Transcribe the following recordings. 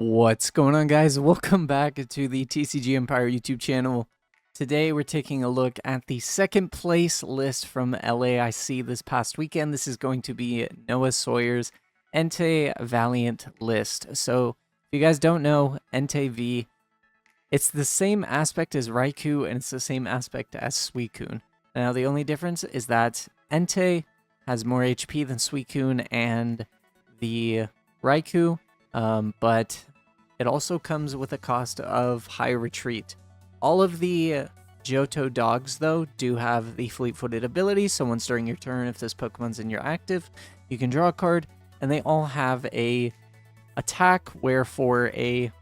What's going on, guys? Welcome back to the TCG Empire YouTube channel. Today we're taking a look at the second place list from LAIC this past weekend. This is going to be Noah Sawyer's Entei Valiant list. So if you guys don't know, Entei V, it's the same aspect as Raikou and it's the same aspect as Suicune. Now the only difference is that Entei has more HP than Suicune and the Raikou, but it also comes with a cost of high retreat. All of the Johto dogs, though, do have the fleet-footed ability, so once during your turn, if this Pokemon's in your active, you can draw a card, and they all have a attack where for a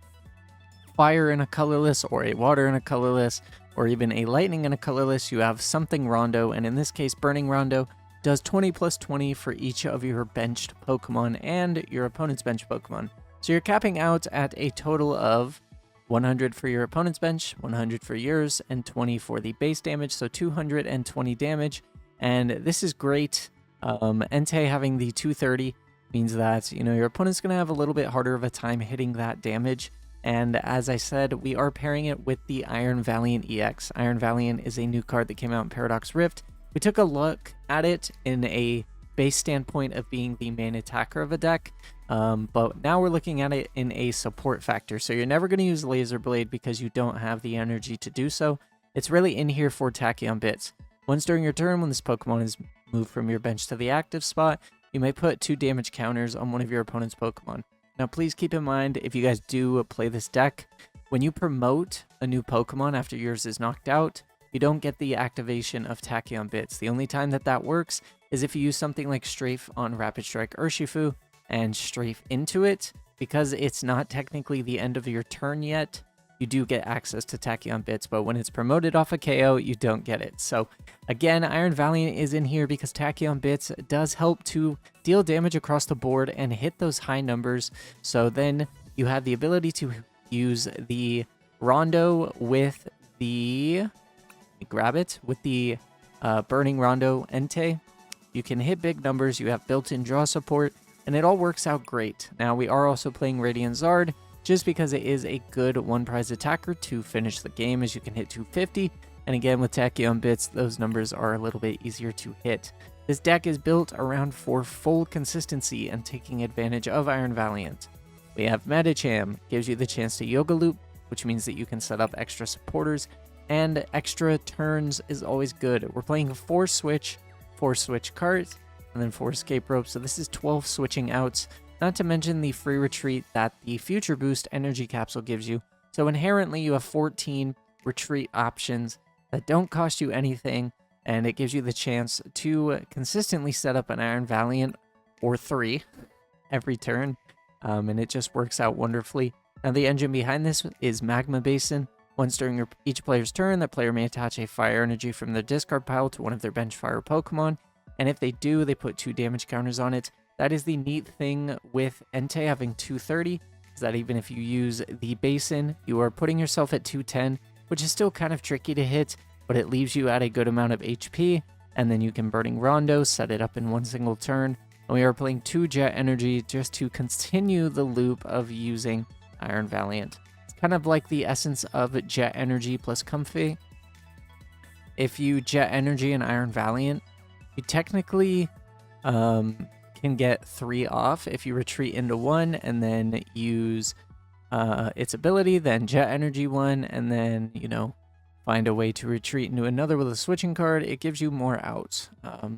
fire in a colorless, or a water in a colorless, or even a lightning in a colorless, you have something Rondo, and in this case, Burning Rondo does 20 plus 20 for each of your benched Pokemon and your opponent's benched Pokemon. So you're capping out at a total of 100 for your opponent's bench, 100 for yours, and 20 for the base damage, so 220 damage. And this is great. Entei having the 230 means that, your opponent's going to have a little bit harder of a time hitting that damage. And as I said, we are pairing it with the Iron Valiant EX. Iron Valiant is a new card that came out in Paradox Rift. We took a look at it in a base standpoint of being the main attacker of a deck, but now we're looking at it in a support factor. So you're never going to use Laser Blade because you don't have the energy to do so. It's really in here for Tachyon Bits. Once during your turn, when this Pokemon is moved from your bench to the active spot, you may put 2 damage counters on one of your opponent's Pokemon. Now please keep in mind, if you guys do play this deck, when you promote a new Pokemon after yours is knocked out, you don't get the activation of Tachyon Bits. The only time that works is if you use something like Strafe on Rapid Strike Urshifu and Strafe into it. Because it's not technically the end of your turn yet, you do get access to Tachyon Bits, but when it's promoted off a KO, you don't get it. So again, Iron Valiant is in here because Tachyon Bits does help to deal damage across the board and hit those high numbers. So then you have the ability to use the Rondo with the... grab it with the Burning Rondo Entei. You can hit big numbers, you have built-in draw support, and it all works out great. Now we are also playing Radiant Zard just because it is a good one prize attacker to finish the game, as you can hit 250, and again with Tachyon Bits those numbers are a little bit easier to hit. This deck is built around for full consistency and taking advantage of Iron Valiant. We have Medicham, gives you the chance to Yoga Loop, which means that you can set up extra supporters, and extra turns is always good. We're playing 4 switch cards, and then 4 escape ropes, so this is 12 switching outs, not to mention the free retreat that the Future Boost Energy Capsule gives you. So inherently you have 14 retreat options that don't cost you anything, and it gives you the chance to consistently set up an Iron Valiant or 3 every turn, and it just works out wonderfully. Now the engine behind this is Magma Basin. Once during each player's turn, the player may attach a fire energy from their discard pile to one of their bench fire Pokemon, and if they do, they put 2 damage counters on it. That is the neat thing with Entei having 230, is that even if you use the Basin, you are putting yourself at 210, which is still kind of tricky to hit, but it leaves you at a good amount of HP, and then you can Burning Rondo, set it up in one single turn, and we are playing 2 Jet Energy just to continue the loop of using Iron Valiant. Kind of like the essence of Jet Energy plus Comfy. If you Jet Energy and Iron Valiant, you technically can get 3 off if you retreat into 1 and then use its ability, then Jet Energy 1, and then, find a way to retreat into another with a switching card. It gives you more outs.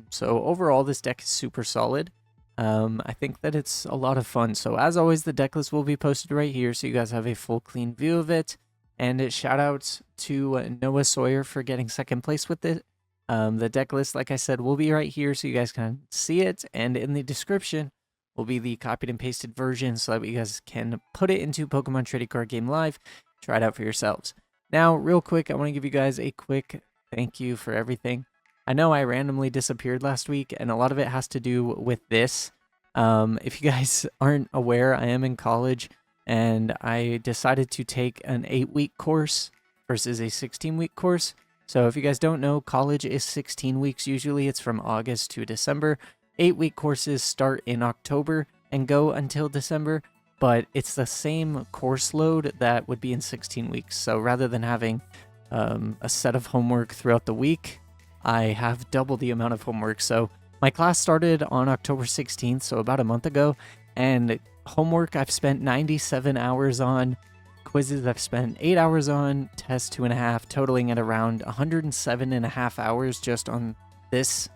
So overall, this deck is super solid. I think that it's a lot of fun. So as always, the deck list will be posted right here so you guys have a full clean view of it. And shout outs to Noah Sawyer for getting second place with it. The deck list, like I said, will be right here so you guys can see it. And in the description will be the copied and pasted version so that you guys can put it into Pokemon Trading Card Game Live. Try it out for yourselves. Now, real quick, I want to give you guys a quick thank you for everything. I know I randomly disappeared last week, and a lot of it has to do with this. If you guys aren't aware, I am in college, and I decided to take an 8-week course versus a 16-week course. So if you guys don't know, college is 16 weeks usually. It's from August to December. 8-week courses start in October and go until December. but it's the same course load that would be in 16 weeks. So rather than having a set of homework throughout the week, I have double the amount of homework. So my class started on October 16th, so about a month ago, and homework I've spent 97 hours on, quizzes I've spent 8 hours on, tests 2.5, totaling at around 107.5 hours just on this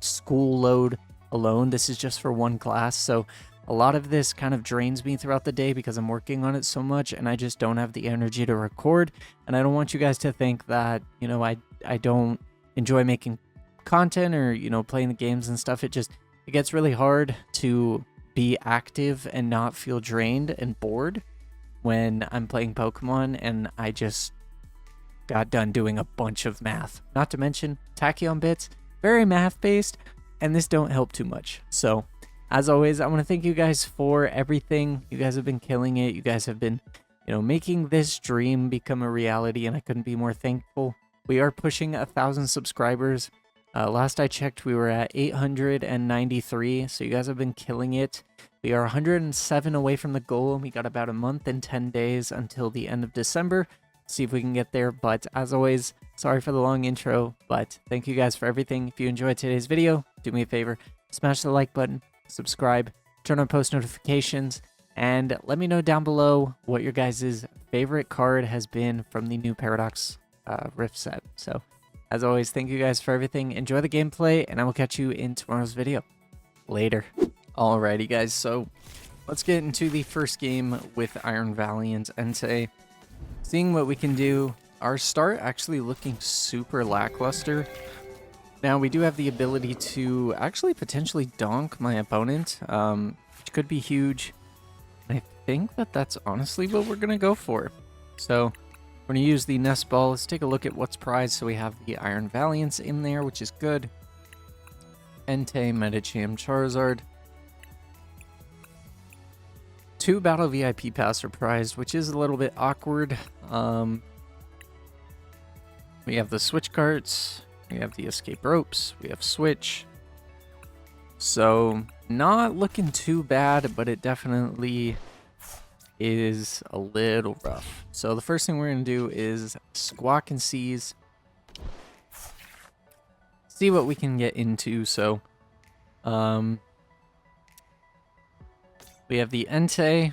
school load alone. This is just for one class, so a lot of this kind of drains me throughout the day because I'm working on it so much and I just don't have the energy to record. And I don't want you guys to think that, you know, I don't enjoy making content or, you know, playing the games and stuff. It gets really hard to be active and not feel drained and bored when I'm playing Pokemon, and I just got done doing a bunch of math. Not to mention Tachyon Bits, very math based, and this don't help too much. So as always, I want to thank you guys for everything. You guys have been killing it. You guys have been, you know, making this dream become a reality, and I couldn't be more thankful. We are pushing 1,000 subscribers. Last I checked, we were at 893, so you guys have been killing it. We are 107 away from the goal, and we got about a month and 10 days until the end of December. See if we can get there, but as always, sorry for the long intro, but thank you guys for everything. If you enjoyed today's video, do me a favor, smash the like button, subscribe, turn on post notifications, and let me know down below what your guys' favorite card has been from the new Paradox Rift set. So, as always, thank you guys for everything. Enjoy the gameplay, and I will catch you in tomorrow's video. Later. Alrighty, guys, so let's get into the first game with Iron Valiant Entei. Seeing what we can do. Our start actually looking super lackluster. Now, we do have the ability to actually potentially donk my opponent, which could be huge. I think that that's honestly what we're going to go for. So, we're going to use the Nest Ball. Let's take a look at what's prized. So we have the Iron Valiants in there, which is good. Entei, Medicham, Charizard. 2 Battle VIP Pass are prized, which is a little bit awkward. We have the Switch carts. We have the Escape Ropes. We have Switch. So, not looking too bad, but it definitely is a little rough. So the first thing we're going to do is Squawk and Seize. See what we can get into. So, we have the Entei.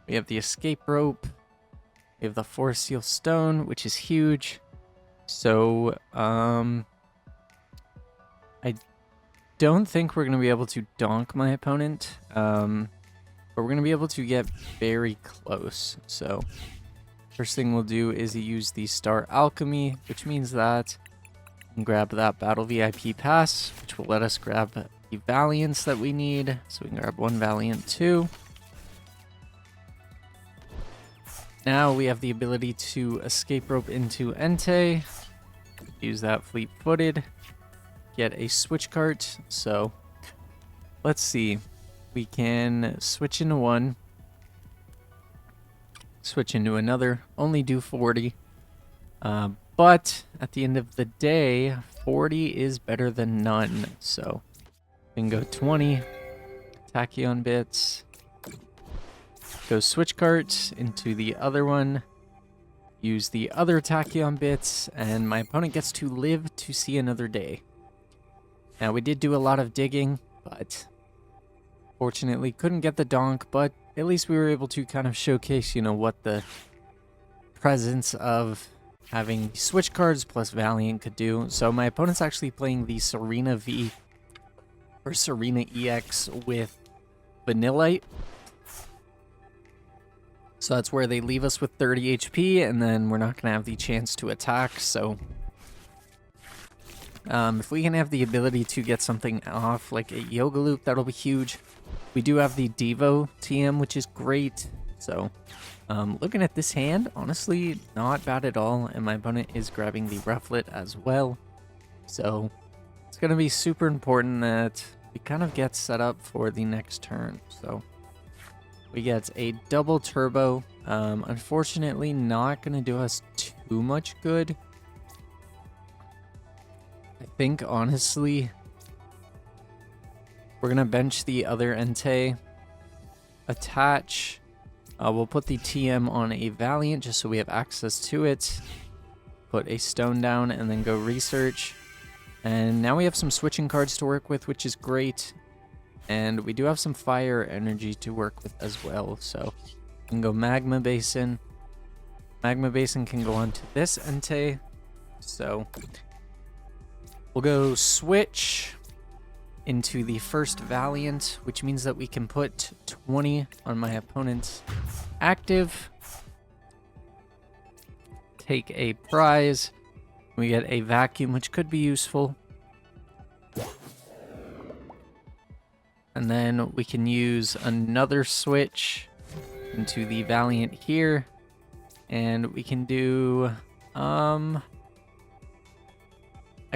We have the Escape Rope. We have the Force Seal Stone, which is huge. So, I don't think we're going to be able to donk my opponent. But we're going to be able to get very close. So, first thing we'll do is use the Star Alchemy, which means that we can grab that Battle VIP Pass, which will let us grab the Valiants that we need. So we can grab 1 Valiant, 2. Now we have the ability to Escape Rope into Entei. Use that fleet-footed. Get a Switch cart. So, let's see. We can switch into 1, switch into another, only do 40. But at the end of the day, 40 is better than none. So we can go 20, Tachyon Bits, go Switch cart into the other one, use the other Tachyon Bits, and my opponent gets to live to see another day. Now, we did do a lot of digging, but fortunately, couldn't get the donk, but at least we were able to kind of showcase, you know, what the presence of having Switch cards plus Valiant could do. So my opponent's actually playing the Serena V or Serena EX with Vanillite. So that's where they leave us with 30 HP, and then we're not going to have the chance to attack, so if we can have the ability to get something off, like a Yoga Loop, that'll be huge. We do have the Devo TM, which is great. So, looking at this hand, honestly, not bad at all. And my opponent is grabbing the Rufflet as well. So, it's going to be super important that we kind of get set up for the next turn. So, we get a double turbo. Unfortunately, not going to do us too much good. I think, honestly, we're going to bench the other Entei. attach. We'll put the TM on a Valiant just so we have access to it. Put a stone down and then go research. And now we have some switching cards to work with, which is great. And we do have some fire energy to work with as well. So we can go Magma Basin. Magma Basin can go on to this Entei. So we'll go switch into the first Valiant, which means that we can put 20 on my opponent's active. Take a prize. We get a vacuum, which could be useful. And then we can use another switch into the Valiant here. And we can do, I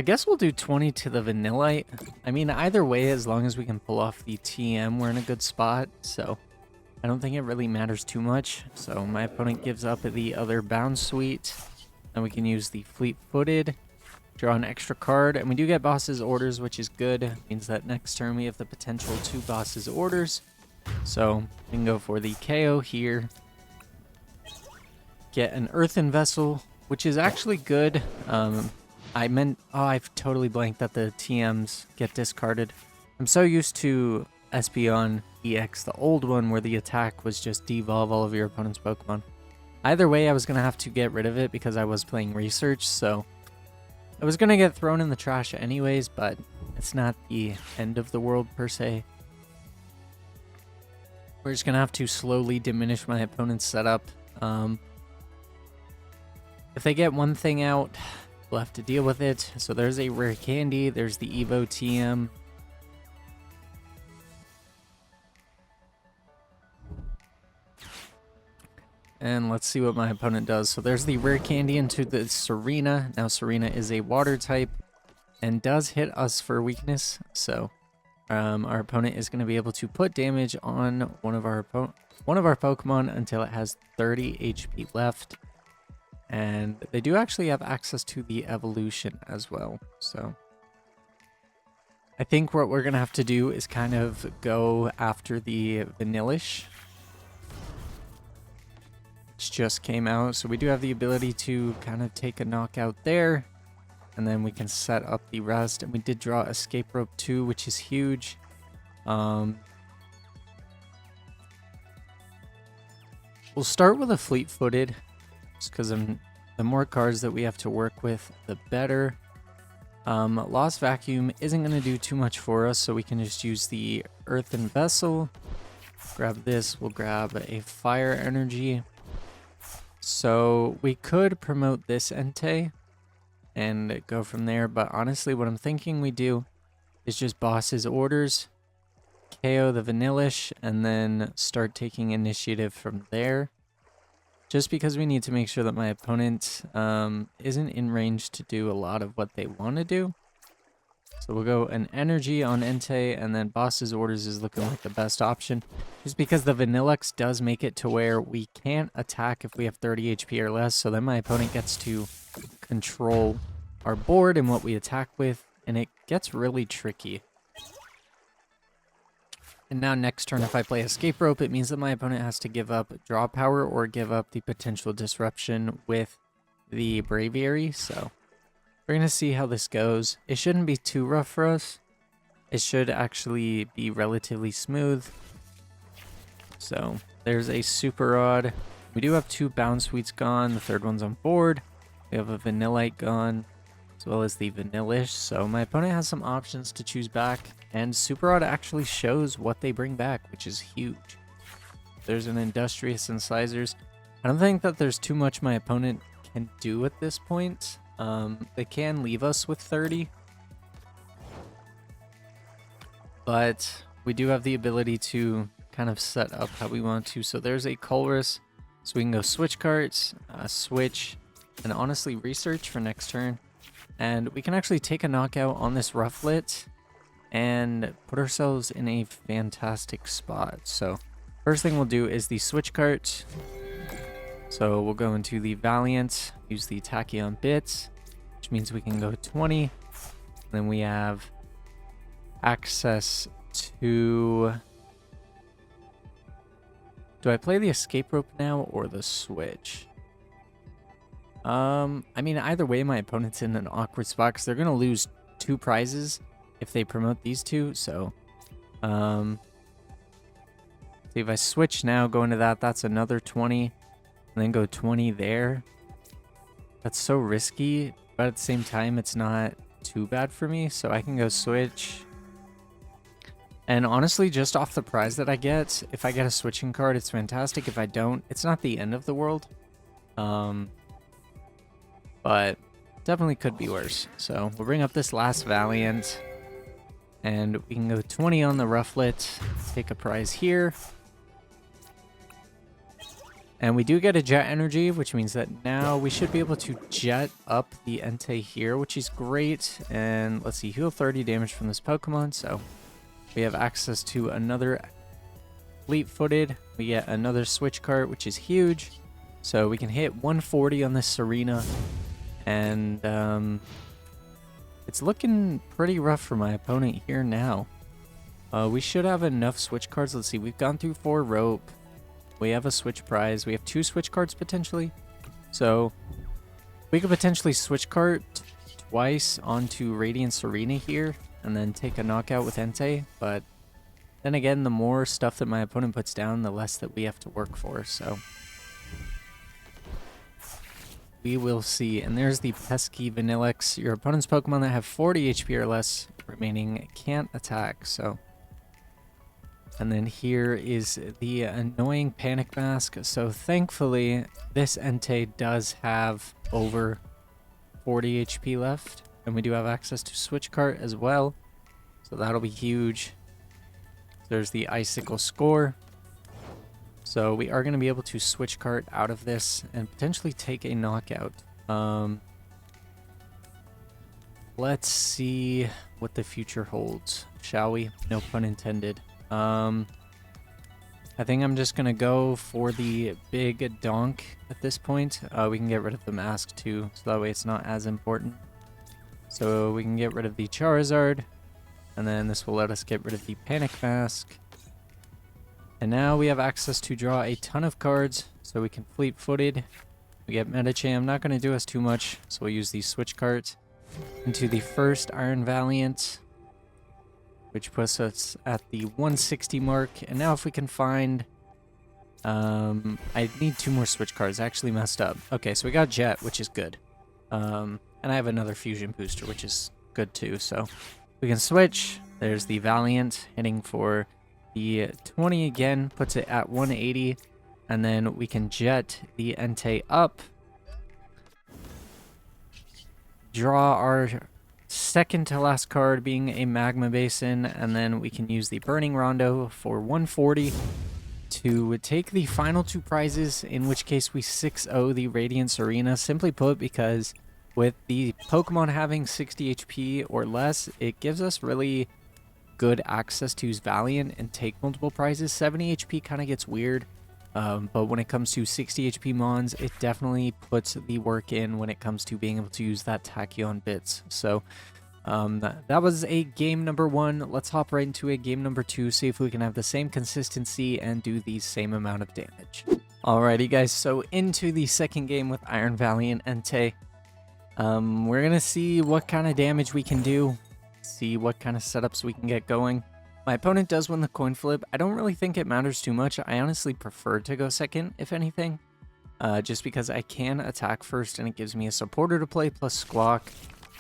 guess we'll do 20 to the Vanillite. I mean, either way, as long as we can pull off the TM, we're in a good spot. So I don't think it really matters too much. So my opponent gives up the other Bound Suite. And we can use the Fleet-Footed, draw an extra card. And we do get Boss's Orders, which is good. It means that next turn we have the potential to Boss's Orders. So we can go for the KO here. Get an Earthen Vessel, which is actually good. I've totally blanked that the TMs get discarded. I'm so used to Tachyon EX, the old one, where the attack was just devolve all of your opponent's Pokemon. Either way, I was going to have to get rid of it because I was playing research, so I was going to get thrown in the trash anyways, but it's not the end of the world per se. We're just going to have to slowly diminish my opponent's setup. If they get one thing out, we'll have to deal with it. So there's a rare candy, there's the Evo TM. And let's see what my opponent does. So there's the rare candy into the Serena. Now Serena is a water type and does hit us for weakness. So our opponent is going to be able to put damage on one of our Pokemon until it has 30 HP left. And they do actually have access to the evolution as well. So I think what we're going to have to do is kind of go after the Vanillish. Which just came out. So we do have the ability to kind of take a knockout there. And then we can set up the rest. And we did draw Escape Rope 2, which is huge. We'll start with a Fleet-Footed. Just because the more cards that we have to work with, the better. Lost Vacuum isn't going to do too much for us, so we can just use the Earthen Vessel. Grab this, we'll grab a Fire Energy. So we could promote this Entei and go from there, but honestly what I'm thinking we do is just Boss's Orders, KO the Vanillish, and then start taking initiative from there. Just because we need to make sure that my opponent isn't in range to do a lot of what they want to do. So we'll go an Energy on Entei, and then Boss's Orders is looking like the best option. Just because the Vanillux does make it to where we can't attack if we have 30 HP or less. So then my opponent gets to control our board and what we attack with, and it gets really tricky. And now next turn, if I play Escape Rope, it means that my opponent has to give up draw power or give up the potential disruption with the Braviary. So we're going to see how this goes. It shouldn't be too rough for us. It should actually be relatively smooth. So there's a Super Rod. We do have 2 Bound Suites gone. The third one's on board. We have a Vanillite gone, as well as the Vanillish. So my opponent has some options to choose back. And Super Rod actually shows what they bring back, which is huge. There's an Industrious Incisors. I don't think that there's too much my opponent can do at this point. They can leave us with 30. But we do have the ability to kind of set up how we want to. So there's a Colress. So we can go switch cards, switch, and honestly research for next turn. And we can actually take a knockout on this Rufflet and put ourselves in a fantastic spot. So first thing we'll do is the switch cart. So we'll go into the Valiant, use the Tachyon Bits, which means we can go 20. And then we have access to Do I play the escape rope now or the switch? I mean, either way, my opponent's in an awkward spot because they're going to lose 2 prizes if they promote these 2. So, see, if I switch now, go into that, that's another 20, and then go 20 there. That's so risky, but at the same time, it's not too bad for me. So I can go switch. And honestly, just off the prize that I get, if I get a switching card, it's fantastic. If I don't, it's not the end of the world. But definitely could be worse. So we'll bring up this last Valiant, and we can go 20 on the Rufflet, take a prize here. And we do get a Jet Energy, which means that now we should be able to jet up the Entei here, which is great. And let's see, heal 30 damage from this Pokemon, so we have access to another fleet-footed. We get another switch cart, which is huge. So we can hit 140 on this Serena. And it's looking pretty rough for my opponent here now. We should have enough switch cards. Let's see, we've gone through 4 rope. We have a switch prize. We have 2 switch cards potentially. So we could potentially switch card twice onto Radiant Serena here and then take a knockout with Entei. But then again, the more stuff that my opponent puts down, the less that we have to work for. So we will see. And there's the pesky Vanillix. Your opponent's Pokemon that have 40 HP or less remaining can't attack. So, and then here is the annoying Panic Mask. So thankfully, this Entei does have over 40 HP left. And we do have access to Switch Cart as well. So that'll be huge. There's the Icicle Score. So we are going to be able to switch cart out of this and potentially take a knockout. Let's see what the future holds, shall we? No pun intended. I think I'm just going to go for the big donk at this point. We can get rid of the mask too, so that way it's not as important. So we can get rid of the Charizard, and then this will let us get rid of the Panic Mask. And now we have access to draw a ton of cards, so we can fleet-footed. We get Medicham, not going to do us too much, so we'll use the switch cart into the first Iron Valiant, which puts us at the 160 mark. And now if we can find... I need 2 more switch cards. I actually messed up. Okay, so we got Jet, which is good. And I have another Fusion Booster, which is good too, so we can switch. There's the Valiant hitting for... the 20 again, puts it at 180, and then we can jet the Entei up, draw our second to last card being a Magma Basin, and then we can use the Burning Rondo for 140 to take the final 2 prizes, in which case we 6-0 the Radiant Serena. Simply put, because with the Pokemon having 60 HP or less, it gives us really good access to use Valiant and take multiple prizes. 70 HP kind of gets weird, but when it comes to 60 HP Mons, it definitely puts the work in when it comes to being able to use that Tachyon Bits. So that was a game number 1. Let's hop right into a game number 2, see if we can have the same consistency and do the same amount of damage. Alrighty guys, so into the second game with Iron Valiant Entei. We're gonna see what kind of damage we can do, see what kind of setups we can get going. My opponent does win the coin flip. I don't really think it matters too much. I honestly prefer to go second, if anything, just because I can attack first and it gives me a supporter to play plus Squawk.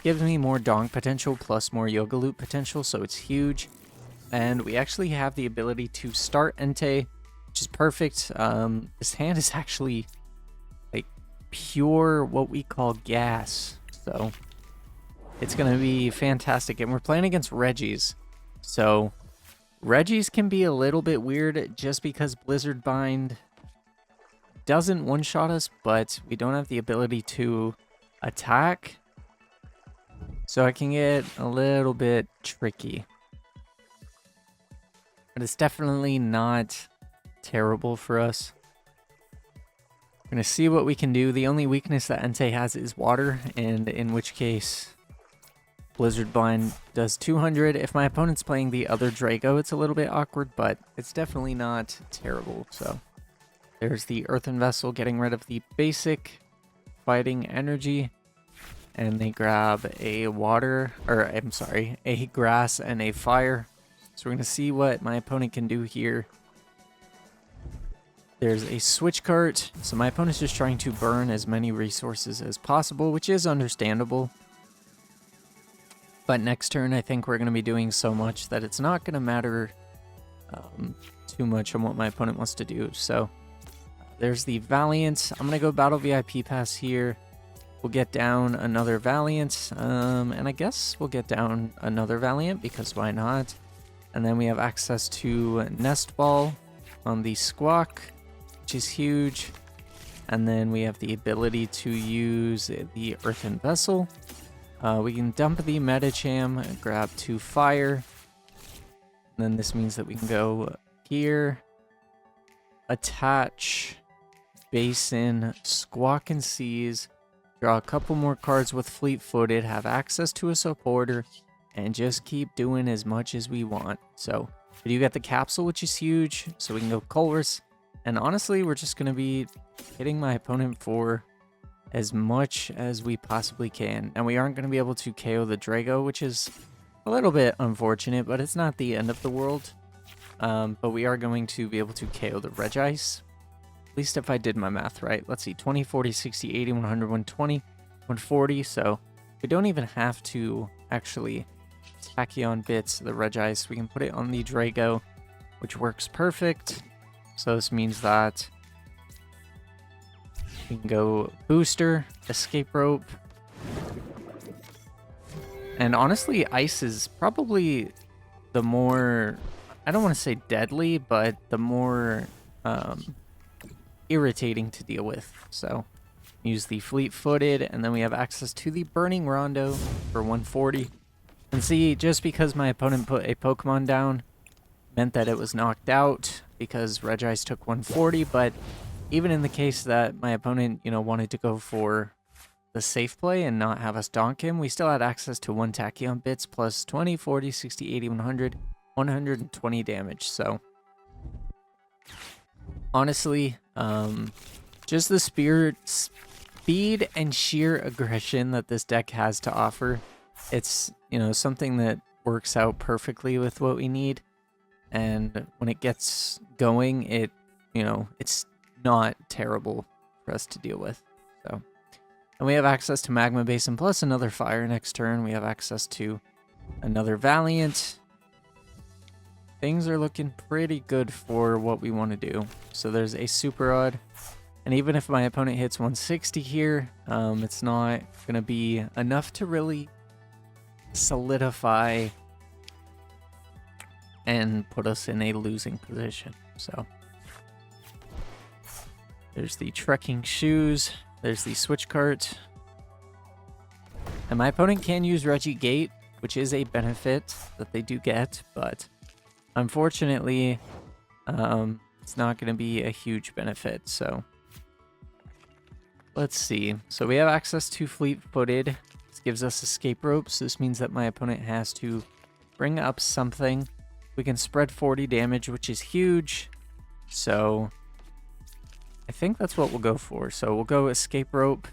Gives me more Donk potential plus more Yoga Loop potential, so it's huge. And we actually have the ability to start Entei, which is perfect. This hand is actually like pure what we call gas, so it's going to be fantastic. And we're playing against Reggies. So Reggies can be a little bit weird just because Blizzard Bind doesn't one-shot us, but we don't have the ability to attack. So it can get a little bit tricky. But it's definitely not terrible for us. We're going to see what we can do. The only weakness that Entei has is water, and in which case Blizzard Bind does 200. If my opponent's playing the other Draco, it's a little bit awkward, but it's definitely not terrible. So There's the Earthen Vessel getting rid of the basic fighting energy. And they grab a water, or I'm sorry, a grass and a fire. So we're going to see what my opponent can do here. There's a switch cart. So my opponent's just trying to burn as many resources as possible, which is understandable. But next turn, I think we're going to be doing so much that it's not going to matter too much on what my opponent wants to do. So there's the Valiant. I'm going to go Battle VIP Pass here. We'll get down another Valiant. And I guess we'll get down another Valiant because why not? And then we have access to Nest Ball on the Squawk, which is huge. And then we have the ability to use the Earthen Vessel. We can dump the Medicham and grab 2 fire. And then this means that we can go here, attach, Basin, Squawk and Seize, draw a couple more cards with Fleet-Footed, have access to a supporter, and just keep doing as much as we want. So we do get the Capsule, which is huge, so we can go Colress. And honestly, we're just going to be hitting my opponent for as much as we possibly can. And we aren't going to be able to KO the Drago, which is a little bit unfortunate, but it's not the end of the world. But we are going to be able to KO the Regice. At least if I did my math right. Let's see, 20, 40, 60, 80, 100, 120, 140. So we don't even have to actually Tachyon Bits the Regice. We can put it on the Drago, which works perfect. So this means that we can go Booster, Escape Rope. And honestly, Ice is probably the more, I don't want to say deadly, but the more irritating to deal with. So use the Fleet-Footed, and then we have access to the Burning Rondo for 140. And see, just because my opponent put a Pokemon down meant that it was knocked out because Regice took 140, but even in the case that my opponent, wanted to go for the safe play and not have us donk him, we still had access to 1 Tachyon Bits plus 20, 40, 60, 80, 100, 120 damage. So honestly, just the speed and sheer aggression that this deck has to offer, it's, something that works out perfectly with what we need. And when it gets going, it's not terrible for us to deal with. So, and we have access to Magma Basin plus another fire next turn. We have access to another Valiant. Things are looking pretty good for what we want to do. So there's a Super Rod. And even if my opponent hits 160 here, it's not going to be enough to really solidify and put us in a losing position. So there's the Trekking Shoes. There's the Switch Cart. And my opponent can use Regigate, which is a benefit that they do get, but unfortunately, it's not going to be a huge benefit. So let's see. So we have access to Fleet-Footed. This gives us Escape Ropes. So this means that my opponent has to bring up something. We can spread 40 damage, which is huge. So I think that's what we'll go for. So we'll go Escape Rope.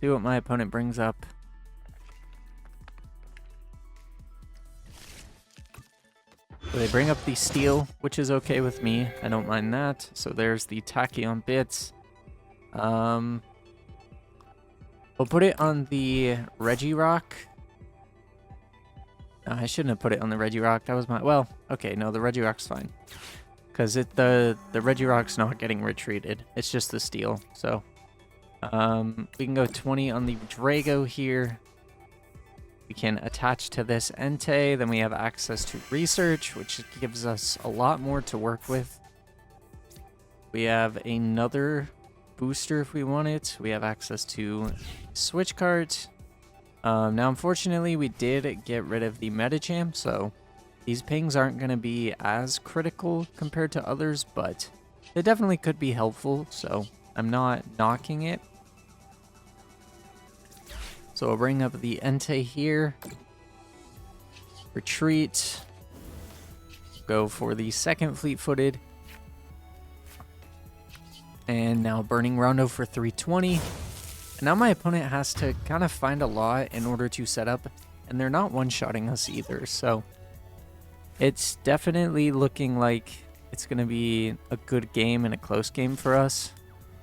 See what my opponent brings up. So they bring up the Steel, which is okay with me. I don't mind that. So there's the Tachyon Bits. We'll put it on the Regirock. I shouldn't have put it on the Regirock. That was my... Well, okay, no, the Regirock's fine. Because the Regirock's not getting retreated. It's just the Steel. So we can go 20 on the Drago here. We can attach to this Entei. Then we have access to Research, which gives us a lot more to work with. We have another booster if we want it. We have access to Switch Cart. Now, unfortunately, we did get rid of the Medicham, so these pings aren't going to be as critical compared to others, but they definitely could be helpful, so I'm not knocking it. So I'll bring up the Entei here. Retreat. Go for the second Fleet-Footed. And now Burning Rondo for 320. And now my opponent has to kind of find a lot in order to set up, and they're not one-shotting us either, so it's definitely looking like it's going to be a good game and a close game for us.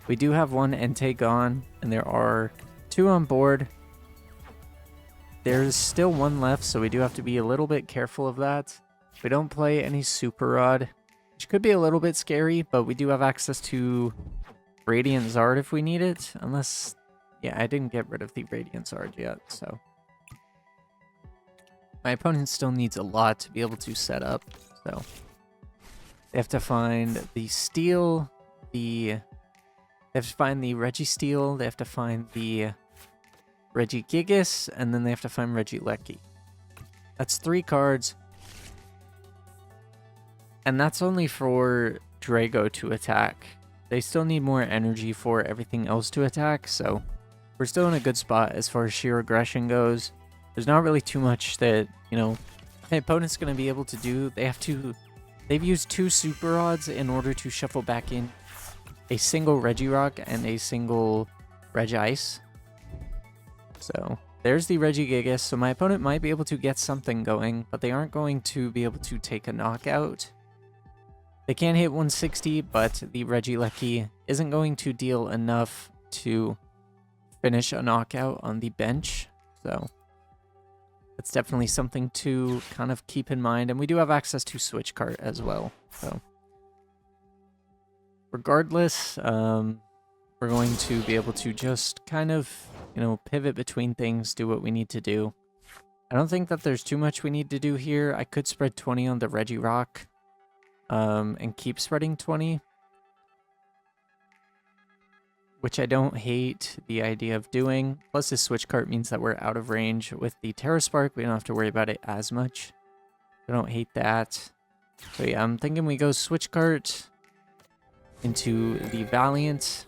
We do have one Entei gone, and there are 2 on board. There's still 1 left, so we do have to be a little bit careful of that. We don't play any Super Rod, which could be a little bit scary, but we do have access to Radiant Zard if we need it, unless... Yeah, I didn't get rid of the Radiant Zard yet, so... My opponent still needs a lot to be able to set up, so... They have to find the Steel, They have to find the Registeel, they have to find the Regigigas, and then they have to find Regieleki. That's 3 cards. And that's only for Drago to attack. They still need more energy for everything else to attack, so we're still in a good spot as far as sheer aggression goes. There's not really too much that, you know, my opponent's going to be able to do. They've used 2 Super Rods in order to shuffle back in a single Regirock and a single Regice. So there's the Regigigas, so my opponent might be able to get something going, but they aren't going to be able to take a knockout. They can hit 160, but the Regieleki isn't going to deal enough to finish a knockout on the bench, so that's definitely something to kind of keep in mind. And we do have access to Switch Cart as well, so regardless, we're going to be able to just kind of, you know, pivot between things, do what we need to do. I don't think that there's too much we need to do here. I could spread 20 on the Regirock, and keep spreading 20, which I don't hate the idea of doing. Plus, this Switch Cart means that we're out of range with the Terra Spark. We don't have to worry about it as much. I don't hate that. So yeah, I'm thinking we go Switch Cart into the Valiant.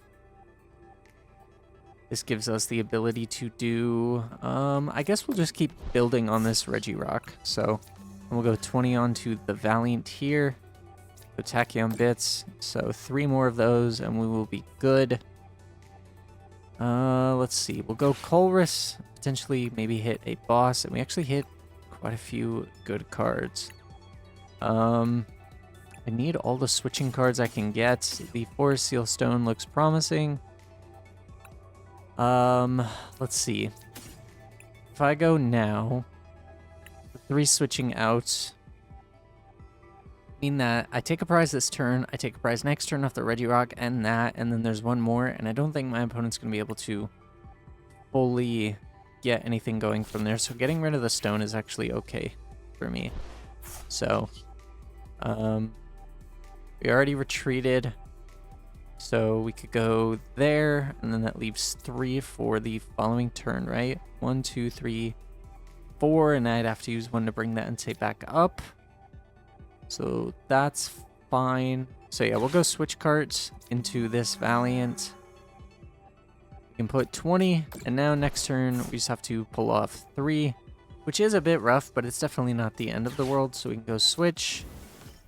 This gives us the ability to do... I guess we'll just keep building on this Regirock. So we'll go 20 onto the Valiant here. Go Tachyon Bits. So 3 more of those and we will be good. Let's see. We'll go Colress. Potentially maybe hit a boss. And we actually hit quite a few good cards. I need all the switching cards I can get. The Forest Seal Stone looks promising. Let's see. If I go now, 3 switching out mean that I take a prize this turn, I take a prize next turn off the Regirock and that, and then there's 1 more, and I don't think my opponent's going to be able to fully get anything going from there, so getting rid of the stone is actually okay for me. So, we already retreated, so we could go there, and then that leaves 3 for the following turn, right? 1, 2, 3, 4, and I'd have to use 1 to bring that Entei back up. So that's fine. So yeah, we'll go Switch Cart into this Valiant. We can put 20, and now next turn we just have to pull off 3, which is a bit rough, but it's definitely not the end of the world. So we can go Switch.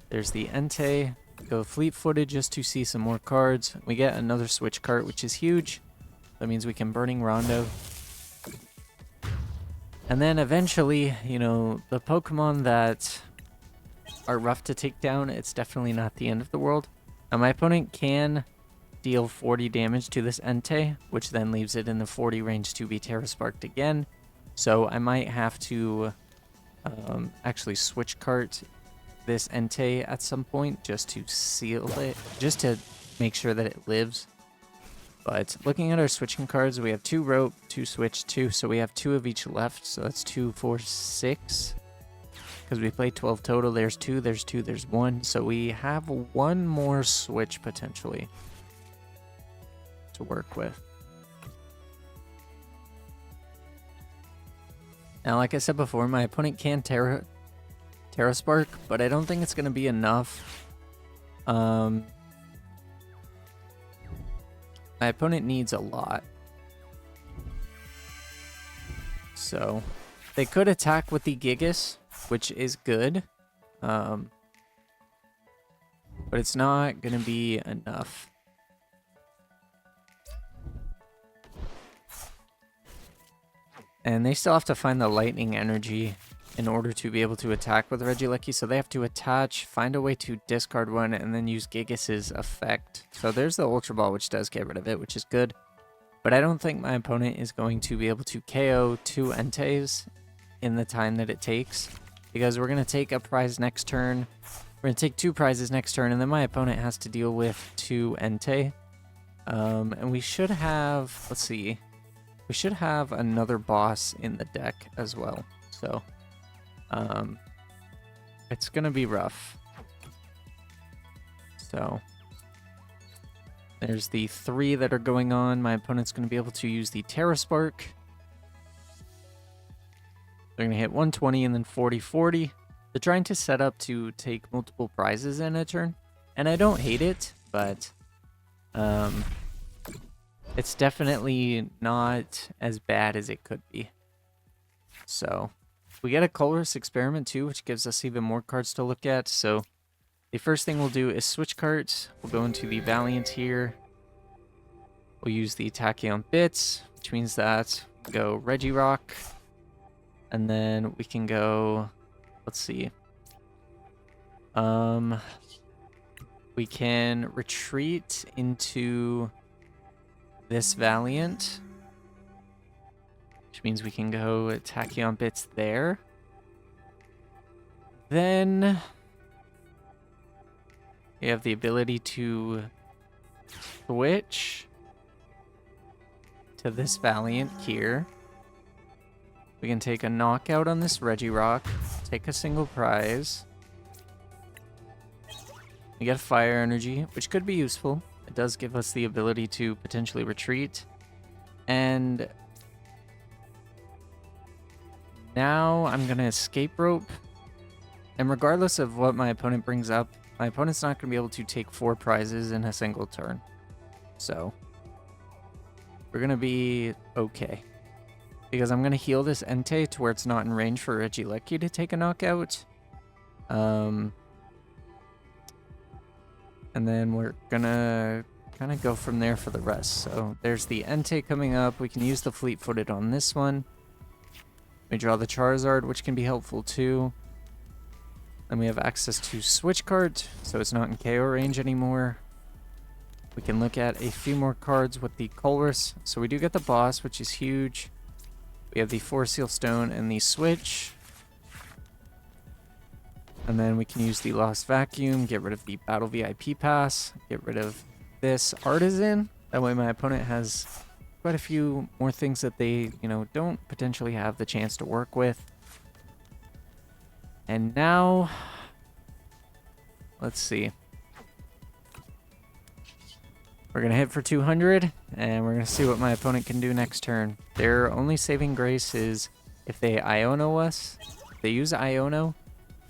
There's the Entei. Go Fleet-Footed just to see some more cards. We get another Switch Cart, which is huge. That means we can Burning Rondo. And then eventually, you know, the Pokemon that are rough to take down, it's definitely not the end of the world. Now my opponent can deal 40 damage to this Entei, which then leaves it in the 40 range to be Terra Sparked again. So I might have to actually Switch Cart this Entei at some point just to seal it, just to make sure that it lives. But looking at our switching cards, we have 2 Rope, 2 Switch, 2, so we have 2 of each left, so that's 2, 4, 6. Because we played 12 total, there's 2, there's 2, there's 1, so we have 1 more switch potentially to work with. Now, like I said before, my opponent can Terra Spark, but I don't think it's going to be enough. My opponent needs a lot. So, they could attack with the Gigas, which is good. But it's not going to be enough. And they still have to find the lightning energy in order to be able to attack with Regieleki, so they have to attach, find a way to discard one, and then use Gigas's effect. So there's the Ultra Ball, which does get rid of it, which is good. But I don't think my opponent is going to be able to KO 2 Enteis in the time that it takes, because we're going to take a prize next turn. We're going to take 2 prizes next turn, and then my opponent has to deal with 2 Entei. And we should have, let's see, we should have another boss in the deck as well. So, it's going to be rough. So, there's the 3 that are going on. My opponent's going to be able to use the Terra Spark. They're going to hit 120 and then 40-40. They're trying to set up to take multiple prizes in a turn. And I don't hate it, but it's definitely not as bad as it could be. So, we get a colorless experiment too, which gives us even more cards to look at. So, the first thing we'll do is switch cards. We'll go into the Valiant here. We'll use the Tachyon Bits, which means that we'll go Regirock. And then we can go, let's see. We can retreat into this Valiant, which means we can go Tachyon Bits there. Then we have the ability to switch to this Valiant here. We can take a knockout on this Regirock, take a single prize. We get fire energy, which could be useful. It does give us the ability to potentially retreat. And now I'm going to escape rope. And regardless of what my opponent brings up, my opponent's not going to be able to take 4 prizes in a single turn. So we're going to be okay. Because I'm going to heal this Entei to where it's not in range for Regieleki to take a knockout. And then we're going to kind of go from there for the rest. So there's the Entei coming up. We can use the fleet-footed on this one. We draw the Charizard, which can be helpful too. Then we have access to switch cards, so it's not in KO range anymore. We can look at a few more cards with the Colress. So we do get the boss, which is huge. We have the Force Seal Stone and the switch. And then we can use the Lost Vacuum, get rid of the Battle VIP Pass, get rid of this Artisan. That way my opponent has quite a few more things that they, don't potentially have the chance to work with. And now, let's see. We're going to hit for 200, and we're going to see what my opponent can do next turn. Their only saving grace is if they Iono us. They use Iono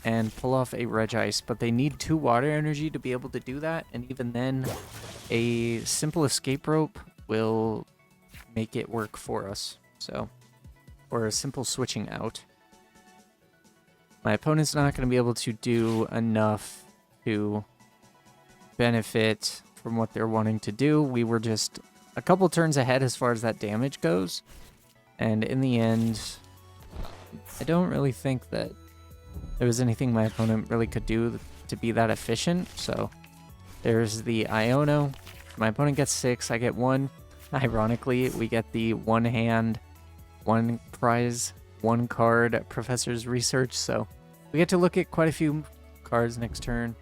and pull off a Regice, but they need 2 water energy to be able to do that, and even then, a simple escape rope will make it work for us. So, or a simple switching out. My opponent's not going to be able to do enough to benefit from what they're wanting to do. We were just a couple turns ahead as far as that damage goes. And in the end, I don't really think that there was anything my opponent really could do to be that efficient. So there's the Iono. My opponent gets 6, I get 1. Ironically, we get the 1 hand, 1 prize, 1 card Professor's Research. So we get to look at quite a few cards next turn.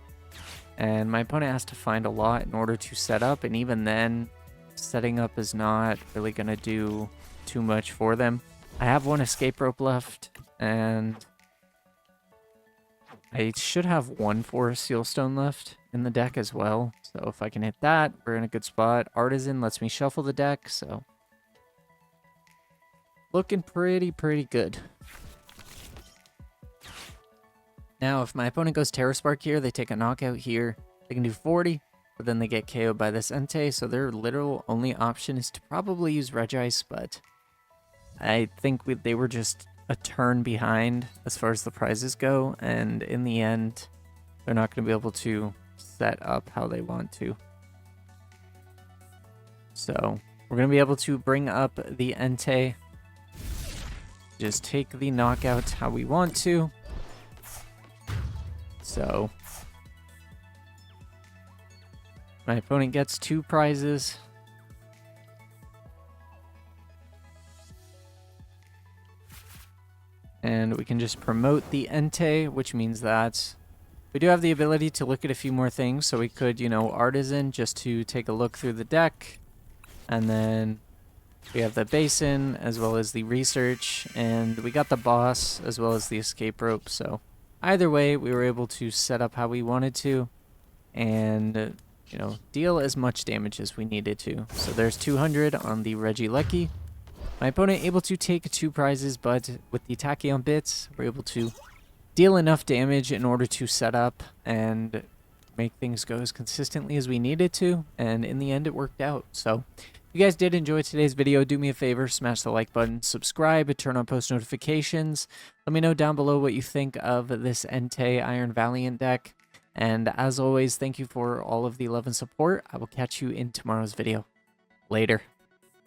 And my opponent has to find a lot in order to set up, and even then, setting up is not really going to do too much for them. I have 1 escape rope left, and I should have 1 Forest Seal Stone left in the deck as well. So if I can hit that, we're in a good spot. Artisan lets me shuffle the deck, so looking pretty good. Now, if my opponent goes Terra Spark here, they take a knockout here. They can do 40, but then they get KO'd by this Entei, so their literal only option is to probably use Regice, but I think they were just a turn behind as far as the prizes go, and in the end, they're not going to be able to set up how they want to. So, we're going to be able to bring up the Entei. just take the knockout how we want to. So my opponent gets 2 prizes. And we can just promote the Entei, which means that we do have the ability to look at a few more things. So we could, you know, Artisan just to take a look through the deck. And then we have the Basin as well as the Research. And we got the Boss as well as the Escape Rope. So either way, we were able to set up how we wanted to. And, you know, deal as much damage as we needed to. So there's 200 on the Regieleki. My opponent able to take 2 prizes, but with the Tachyon Bits, we're able to deal enough damage in order to set up and make things go as consistently as we needed to. And in the end, it worked out. So if you guys did enjoy today's video, do me a favor, smash the like button, subscribe, turn on post notifications. Let me know down below what you think of this Entei Iron Valiant deck. And as always, thank you for all of the love and support. I will catch you in tomorrow's video. Later.